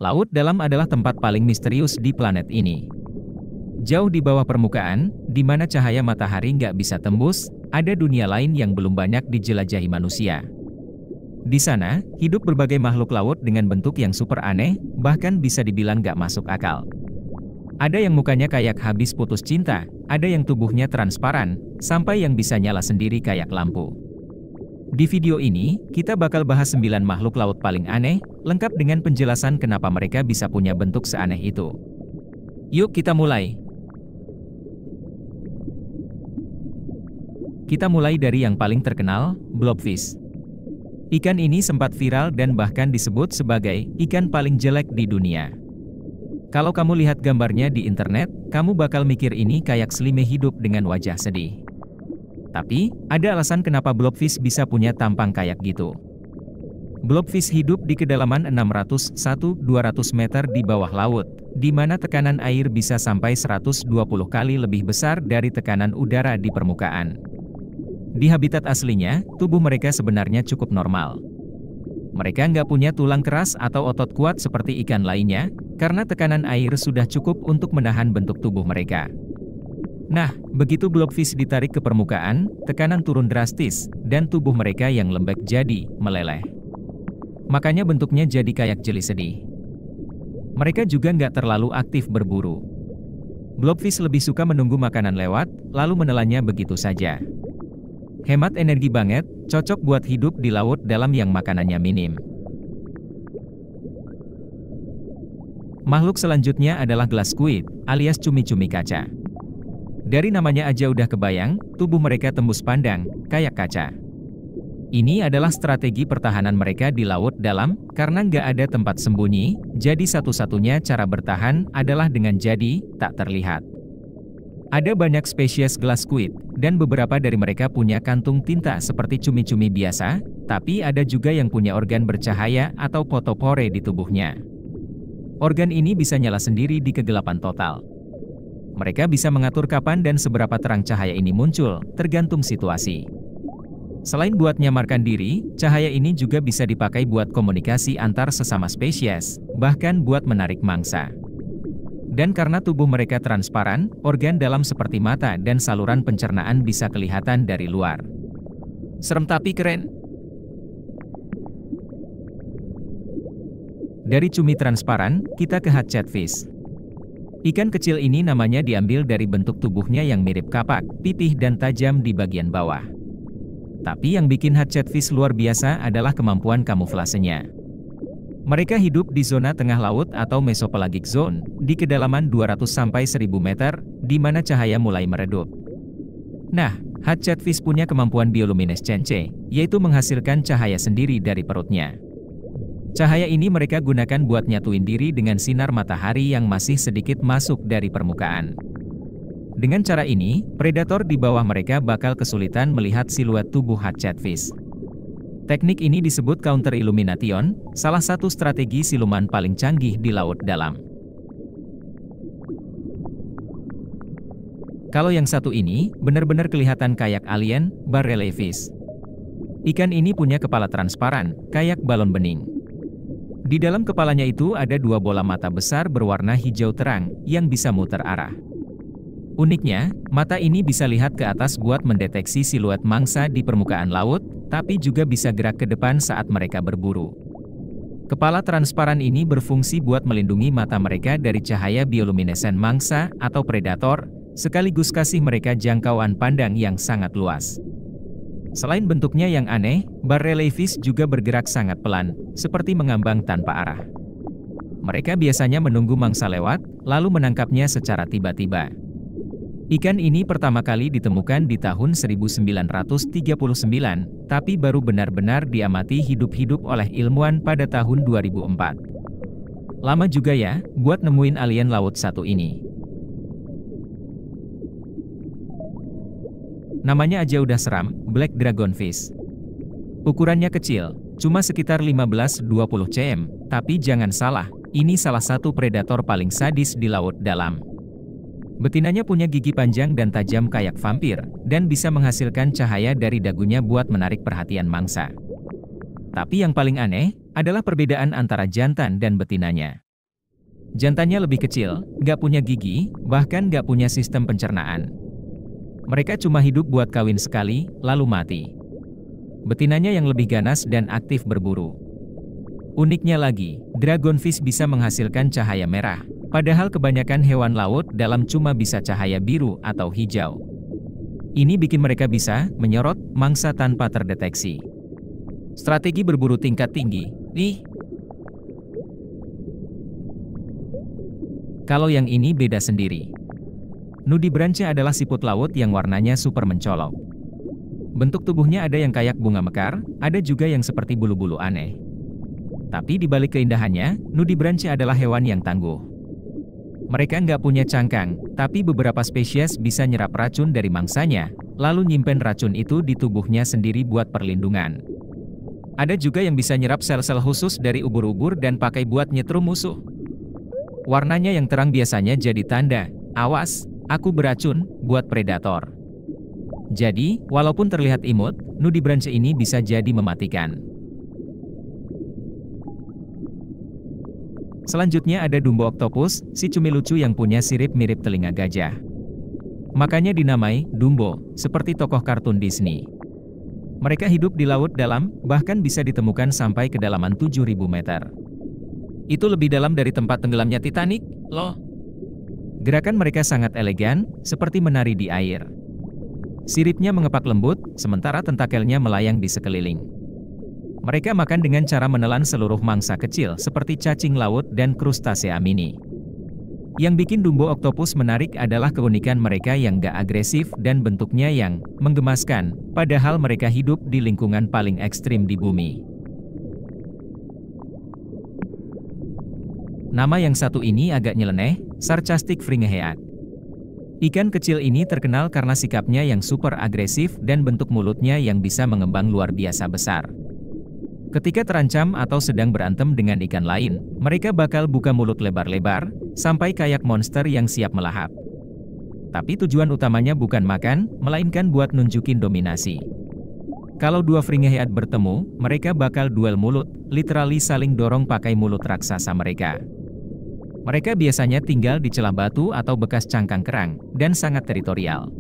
Laut dalam adalah tempat paling misterius di planet ini. Jauh di bawah permukaan, di mana cahaya matahari nggak bisa tembus, ada dunia lain yang belum banyak dijelajahi manusia. Di sana, hidup berbagai makhluk laut dengan bentuk yang super aneh, bahkan bisa dibilang nggak masuk akal. Ada yang mukanya kayak habis putus cinta, ada yang tubuhnya transparan, sampai yang bisa nyala sendiri kayak lampu. Di video ini, kita bakal bahas 9 makhluk laut paling aneh, lengkap dengan penjelasan kenapa mereka bisa punya bentuk seaneh itu. Yuk kita mulai. Kita mulai dari yang paling terkenal, blobfish. Ikan ini sempat viral dan bahkan disebut sebagai ikan paling jelek di dunia. Kalau kamu lihat gambarnya di internet, kamu bakal mikir ini kayak selime hidup dengan wajah sedih. Tapi, ada alasan kenapa blobfish bisa punya tampang kayak gitu. Blobfish hidup di kedalaman 600–200 meter di bawah laut, di mana tekanan air bisa sampai 120 kali lebih besar dari tekanan udara di permukaan. Di habitat aslinya, tubuh mereka sebenarnya cukup normal. Mereka nggak punya tulang keras atau otot kuat seperti ikan lainnya, karena tekanan air sudah cukup untuk menahan bentuk tubuh mereka. Nah, begitu blobfish ditarik ke permukaan, tekanan turun drastis, dan tubuh mereka yang lembek jadi meleleh. Makanya bentuknya jadi kayak jeli sedih. Mereka juga nggak terlalu aktif berburu. Blobfish lebih suka menunggu makanan lewat, lalu menelannya begitu saja. Hemat energi banget, cocok buat hidup di laut dalam yang makanannya minim. Makhluk selanjutnya adalah glass squid, alias cumi-cumi kaca. Dari namanya aja udah kebayang, tubuh mereka tembus pandang, kayak kaca. Ini adalah strategi pertahanan mereka di laut dalam, karena nggak ada tempat sembunyi, jadi satu-satunya cara bertahan adalah dengan jadi tak terlihat. Ada banyak spesies glass squid, dan beberapa dari mereka punya kantung tinta seperti cumi-cumi biasa, tapi ada juga yang punya organ bercahaya atau fotopore di tubuhnya. Organ ini bisa nyala sendiri di kegelapan total. Mereka bisa mengatur kapan dan seberapa terang cahaya ini muncul, tergantung situasi. Selain buat nyamarkan diri, cahaya ini juga bisa dipakai buat komunikasi antar sesama spesies, bahkan buat menarik mangsa. Dan karena tubuh mereka transparan, organ dalam seperti mata dan saluran pencernaan bisa kelihatan dari luar. Serem tapi keren. Dari cumi transparan, kita ke hatchetfish. Ikan kecil ini namanya diambil dari bentuk tubuhnya yang mirip kapak, pipih dan tajam di bagian bawah. Tapi yang bikin hatchetfish luar biasa adalah kemampuan kamuflasenya. Mereka hidup di zona tengah laut atau mesopelagic zone, di kedalaman 200–1000 meter, di mana cahaya mulai meredup. Nah, hatchetfish punya kemampuan bioluminescensi, yaitu menghasilkan cahaya sendiri dari perutnya. Cahaya ini mereka gunakan buat nyatuin diri dengan sinar matahari yang masih sedikit masuk dari permukaan. Dengan cara ini, predator di bawah mereka bakal kesulitan melihat siluet tubuh hatchetfish. Teknik ini disebut counter illumination, salah satu strategi siluman paling canggih di laut dalam. Kalau yang satu ini, benar-benar kelihatan kayak alien, barrelfish. Ikan ini punya kepala transparan, kayak balon bening. Di dalam kepalanya itu ada 2 bola mata besar berwarna hijau terang, yang bisa muter arah. Uniknya, mata ini bisa lihat ke atas buat mendeteksi siluet mangsa di permukaan laut, tapi juga bisa gerak ke depan saat mereka berburu. Kepala transparan ini berfungsi buat melindungi mata mereka dari cahaya bioluminescen mangsa atau predator, sekaligus kasih mereka jangkauan pandang yang sangat luas. Selain bentuknya yang aneh, barrelfish juga bergerak sangat pelan, seperti mengambang tanpa arah. Mereka biasanya menunggu mangsa lewat, lalu menangkapnya secara tiba-tiba. Ikan ini pertama kali ditemukan di tahun 1939, tapi baru benar-benar diamati hidup-hidup oleh ilmuwan pada tahun 2004. Lama juga ya, buat nemuin alien laut satu ini. Namanya aja udah seram, black dragonfish. Ukurannya kecil, cuma sekitar 15–20 cm, tapi jangan salah, ini salah satu predator paling sadis di laut dalam. Betinanya punya gigi panjang dan tajam kayak vampir, dan bisa menghasilkan cahaya dari dagunya buat menarik perhatian mangsa. Tapi yang paling aneh, adalah perbedaan antara jantan dan betinanya. Jantannya lebih kecil, nggak punya gigi, bahkan nggak punya sistem pencernaan. Mereka cuma hidup buat kawin sekali, lalu mati. Betinanya yang lebih ganas dan aktif berburu. Uniknya lagi, dragonfish bisa menghasilkan cahaya merah, padahal kebanyakan hewan laut dalam cuma bisa cahaya biru atau hijau. Ini bikin mereka bisa menyorot mangsa tanpa terdeteksi. Strategi berburu tingkat tinggi. Kalau yang ini beda sendiri. Nudibranche adalah siput laut yang warnanya super mencolok. Bentuk tubuhnya ada yang kayak bunga mekar, ada juga yang seperti bulu-bulu aneh. Tapi di balik keindahannya, nudibranche adalah hewan yang tangguh. Mereka nggak punya cangkang, tapi beberapa spesies bisa nyerap racun dari mangsanya, lalu nyimpen racun itu di tubuhnya sendiri buat perlindungan. Ada juga yang bisa nyerap sel-sel khusus dari ubur-ubur dan pakai buat nyetrum musuh. Warnanya yang terang biasanya jadi tanda, awas, aku beracun, buat predator. Jadi, walaupun terlihat imut, nudibranche ini bisa jadi mematikan. Selanjutnya ada Dumbo octopus, si cumi lucu yang punya sirip mirip telinga gajah. Makanya dinamai Dumbo, seperti tokoh kartun Disney. Mereka hidup di laut dalam, bahkan bisa ditemukan sampai kedalaman 7.000 meter. Itu lebih dalam dari tempat tenggelamnya Titanic, loh. Gerakan mereka sangat elegan, seperti menari di air. Siripnya mengepak lembut, sementara tentakelnya melayang di sekeliling. Mereka makan dengan cara menelan seluruh mangsa kecil seperti cacing laut dan krustasea mini. Yang bikin Dumbo octopus menarik adalah keunikan mereka yang gak agresif dan bentuknya yang menggemaskan, padahal mereka hidup di lingkungan paling ekstrim di bumi. Nama yang satu ini agak nyeleneh, Sarcastic Fringehead. Ikan kecil ini terkenal karena sikapnya yang super agresif dan bentuk mulutnya yang bisa mengembang luar biasa besar. Ketika terancam atau sedang berantem dengan ikan lain, mereka bakal buka mulut lebar-lebar, sampai kayak monster yang siap melahap. Tapi tujuan utamanya bukan makan, melainkan buat nunjukin dominasi. Kalau dua Fringehead bertemu, mereka bakal duel mulut, literally saling dorong pakai mulut raksasa mereka. Mereka biasanya tinggal di celah batu atau bekas cangkang kerang, dan sangat teritorial.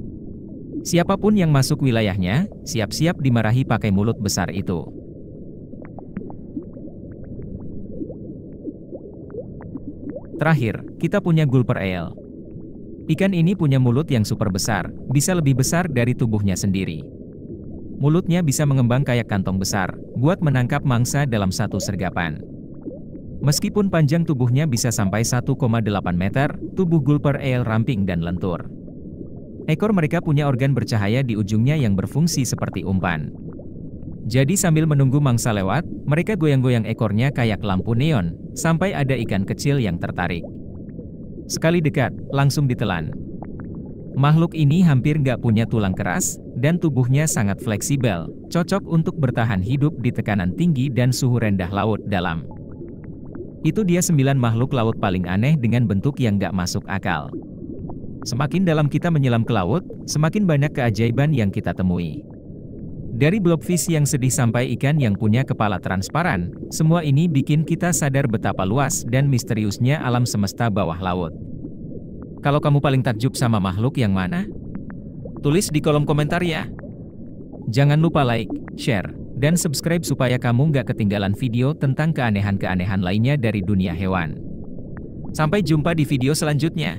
Siapapun yang masuk wilayahnya, siap-siap dimarahi pakai mulut besar itu. Terakhir, kita punya gulper eel. Ikan ini punya mulut yang super besar, bisa lebih besar dari tubuhnya sendiri. Mulutnya bisa mengembang kayak kantong besar, buat menangkap mangsa dalam satu sergapan. Meskipun panjang tubuhnya bisa sampai 1,8 meter, tubuh gulper eel ramping dan lentur. Ekor mereka punya organ bercahaya di ujungnya yang berfungsi seperti umpan. Jadi sambil menunggu mangsa lewat, mereka goyang-goyang ekornya kayak lampu neon, sampai ada ikan kecil yang tertarik. Sekali dekat, langsung ditelan. Makhluk ini hampir nggak punya tulang keras, dan tubuhnya sangat fleksibel, cocok untuk bertahan hidup di tekanan tinggi dan suhu rendah laut dalam. Itu dia 9 makhluk laut paling aneh dengan bentuk yang nggak masuk akal. Semakin dalam kita menyelam ke laut, semakin banyak keajaiban yang kita temui. Dari blobfish yang sedih sampai ikan yang punya kepala transparan, semua ini bikin kita sadar betapa luas dan misteriusnya alam semesta bawah laut. Kalau kamu paling takjub sama makhluk yang mana? Tulis di kolom komentar ya. Jangan lupa like, share, dan subscribe supaya kamu nggak ketinggalan video tentang keanehan-keanehan lainnya dari dunia hewan. Sampai jumpa di video selanjutnya.